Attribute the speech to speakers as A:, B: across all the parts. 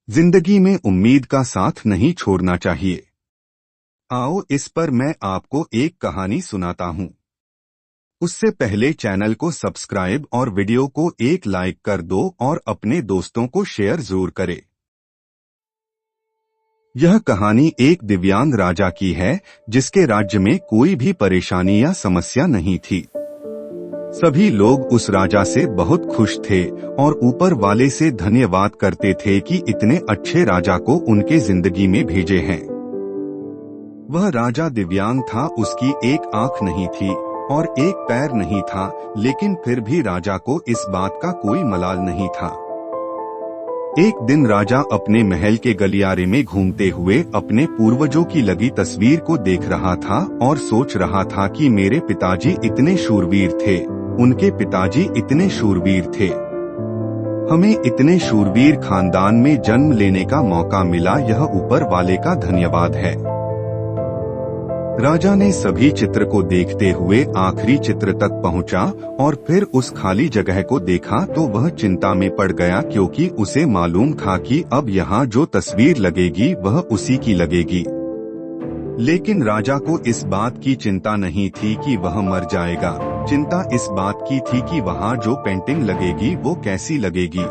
A: जिंदगी में उम्मीद का साथ नहीं छोड़ना चाहिए। आओ इस पर मैं आपको एक कहानी सुनाता हूँ। उससे पहले चैनल को सब्सक्राइब और वीडियो को एक लाइक कर दो और अपने दोस्तों को शेयर जरूर करें। यह कहानी एक दिव्यांग राजा की है जिसके राज्य में कोई भी परेशानी या समस्या नहीं थी। सभी लोग उस राजा से बहुत खुश थे और ऊपर वाले से धन्यवाद करते थे कि इतने अच्छे राजा को उनके जिंदगी में भेजे हैं। वह राजा दिव्यांग था, उसकी एक आंख नहीं थी और एक पैर नहीं था, लेकिन फिर भी राजा को इस बात का कोई मलाल नहीं था। एक दिन राजा अपने महल के गलियारे में घूमते हुए अपने पूर्वजों की लगी तस्वीर को देख रहा था और सोच रहा था कि मेरे पिताजी इतने शूरवीर थे, उनके पिताजी इतने शूरवीर थे। हमें इतने शूरवीर खानदान में जन्म लेने का मौका मिला, यह ऊपर वाले का धन्यवाद है। राजा ने सभी चित्र को देखते हुए आखिरी चित्र तक पहुंचा और फिर उस खाली जगह को देखा तो वह चिंता में पड़ गया, क्योंकि उसे मालूम था कि अब यहाँ जो तस्वीर लगेगी वह उसी की लगेगी। लेकिन राजा को इस बात की चिंता नहीं थी कि वह मर जाएगा। चिंता इस बात की थी कि वहाँ जो पेंटिंग लगेगी वो कैसी लगेगी।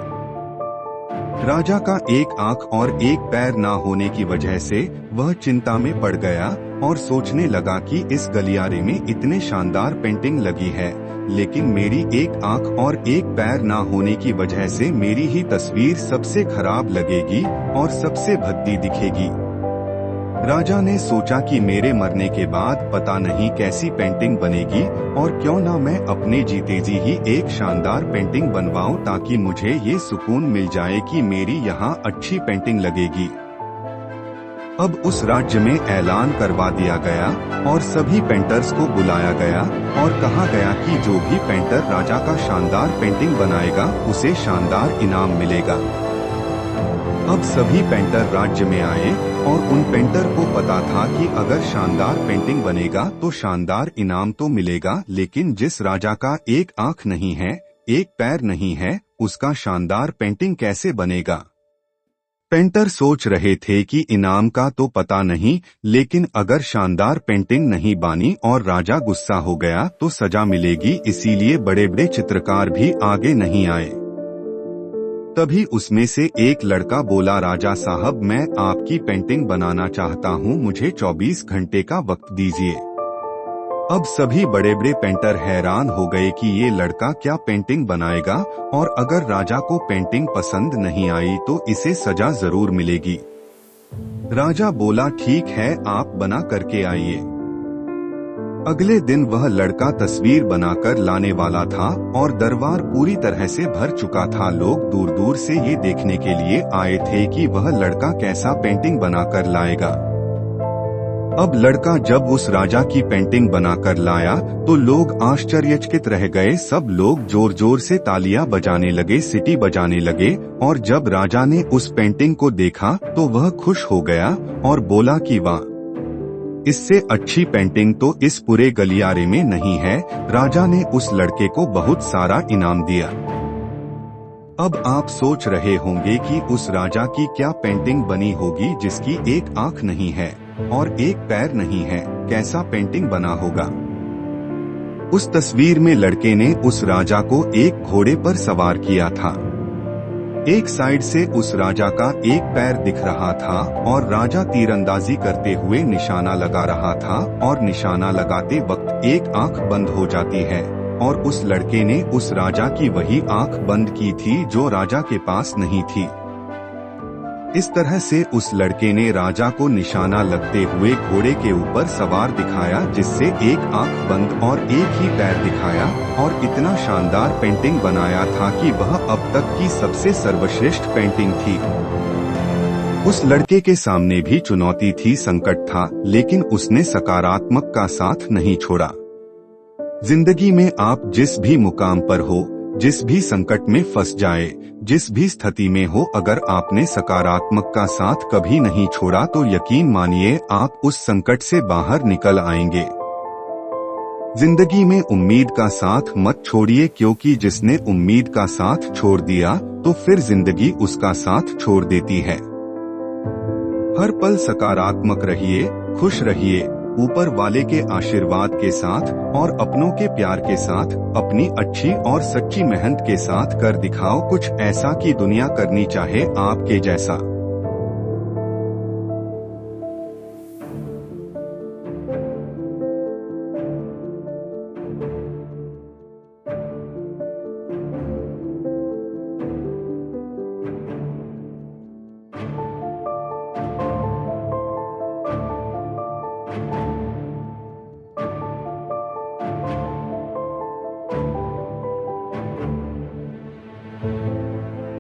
A: राजा का एक आंख और एक पैर ना होने की वजह से वह चिंता में पड़ गया और सोचने लगा कि इस गलियारे में इतने शानदार पेंटिंग लगी है, लेकिन मेरी एक आंख और एक पैर ना होने की वजह से मेरी ही तस्वीर सबसे खराब लगेगी और सबसे भद्दी दिखेगी। राजा ने सोचा कि मेरे मरने के बाद पता नहीं कैसी पेंटिंग बनेगी और क्यों ना मैं अपने जीते जी ही एक शानदार पेंटिंग बनवाऊं, ताकि मुझे ये सुकून मिल जाए कि मेरी यहाँ अच्छी पेंटिंग लगेगी। अब उस राज्य में ऐलान करवा दिया गया और सभी पेंटर्स को बुलाया गया और कहा गया कि जो भी पेंटर राजा का शानदार पेंटिंग बनाएगा उसे शानदार इनाम मिलेगा। अब सभी पेंटर राज्य में आए और उन पेंटर को पता था कि अगर शानदार पेंटिंग बनेगा तो शानदार इनाम तो मिलेगा, लेकिन जिस राजा का एक आंख नहीं है, एक पैर नहीं है, उसका शानदार पेंटिंग कैसे बनेगा। पेंटर सोच रहे थे कि इनाम का तो पता नहीं, लेकिन अगर शानदार पेंटिंग नहीं बनी और राजा गुस्सा हो गया तो सजा मिलेगी, इसीलिए बड़े बड़े चित्रकार भी आगे नहीं आए। तभी उसमें से एक लड़का बोला, राजा साहब मैं आपकी पेंटिंग बनाना चाहता हूँ, मुझे 24 घंटे का वक्त दीजिए। अब सभी बड़े बड़े पेंटर हैरान हो गए कि ये लड़का क्या पेंटिंग बनाएगा और अगर राजा को पेंटिंग पसंद नहीं आई तो इसे सजा जरूर मिलेगी। राजा बोला, ठीक है, आप बना करके आइए। अगले दिन वह लड़का तस्वीर बनाकर लाने वाला था और दरबार पूरी तरह से भर चुका था। लोग दूर दूर से ये देखने के लिए आए थे कि वह लड़का कैसा पेंटिंग बनाकर लाएगा। अब लड़का जब उस राजा की पेंटिंग बनाकर लाया तो लोग आश्चर्यचकित रह गए। सब लोग जोर जोर से तालियां बजाने लगे, सीटी बजाने लगे और जब राजा ने उस पेंटिंग को देखा तो वह खुश हो गया और बोला कि वाह, इससे अच्छी पेंटिंग तो इस पूरे गलियारे में नहीं है। राजा ने उस लड़के को बहुत सारा इनाम दिया। अब आप सोच रहे होंगे कि उस राजा की क्या पेंटिंग बनी होगी जिसकी एक आंख नहीं है और एक पैर नहीं है, कैसा पेंटिंग बना होगा। उस तस्वीर में लड़के ने उस राजा को एक घोड़े पर सवार किया था। एक साइड से उस राजा का एक पैर दिख रहा था और राजा तीरंदाजी करते हुए निशाना लगा रहा था और निशाना लगाते वक्त एक आंख बंद हो जाती है और उस लड़के ने उस राजा की वही आंख बंद की थी जो राजा के पास नहीं थी। इस तरह से उस लड़के ने राजा को निशाना लगते हुए घोड़े के ऊपर सवार दिखाया, जिससे एक आंख बंद और एक ही पैर दिखाया और इतना शानदार पेंटिंग बनाया था कि वह अब तक की सबसे सर्वश्रेष्ठ पेंटिंग थी। उस लड़के के सामने भी चुनौती थी, संकट था, लेकिन उसने सकारात्मक का साथ नहीं छोड़ा। जिंदगी में आप जिस भी मुकाम पर हो, जिस भी संकट में फंस जाए, जिस भी स्थिति में हो, अगर आपने सकारात्मक का साथ कभी नहीं छोड़ा तो यकीन मानिए आप उस संकट से बाहर निकल आएंगे। जिंदगी में उम्मीद का साथ मत छोड़िए, क्योंकि जिसने उम्मीद का साथ छोड़ दिया तो फिर जिंदगी उसका साथ छोड़ देती है। हर पल सकारात्मक रहिए, खुश रहिए, ऊपर वाले के आशीर्वाद के साथ और अपनों के प्यार के साथ, अपनी अच्छी और सच्ची मेहनत के साथ कर दिखाओ कुछ ऐसा कि दुनिया करनी चाहे आपके जैसा।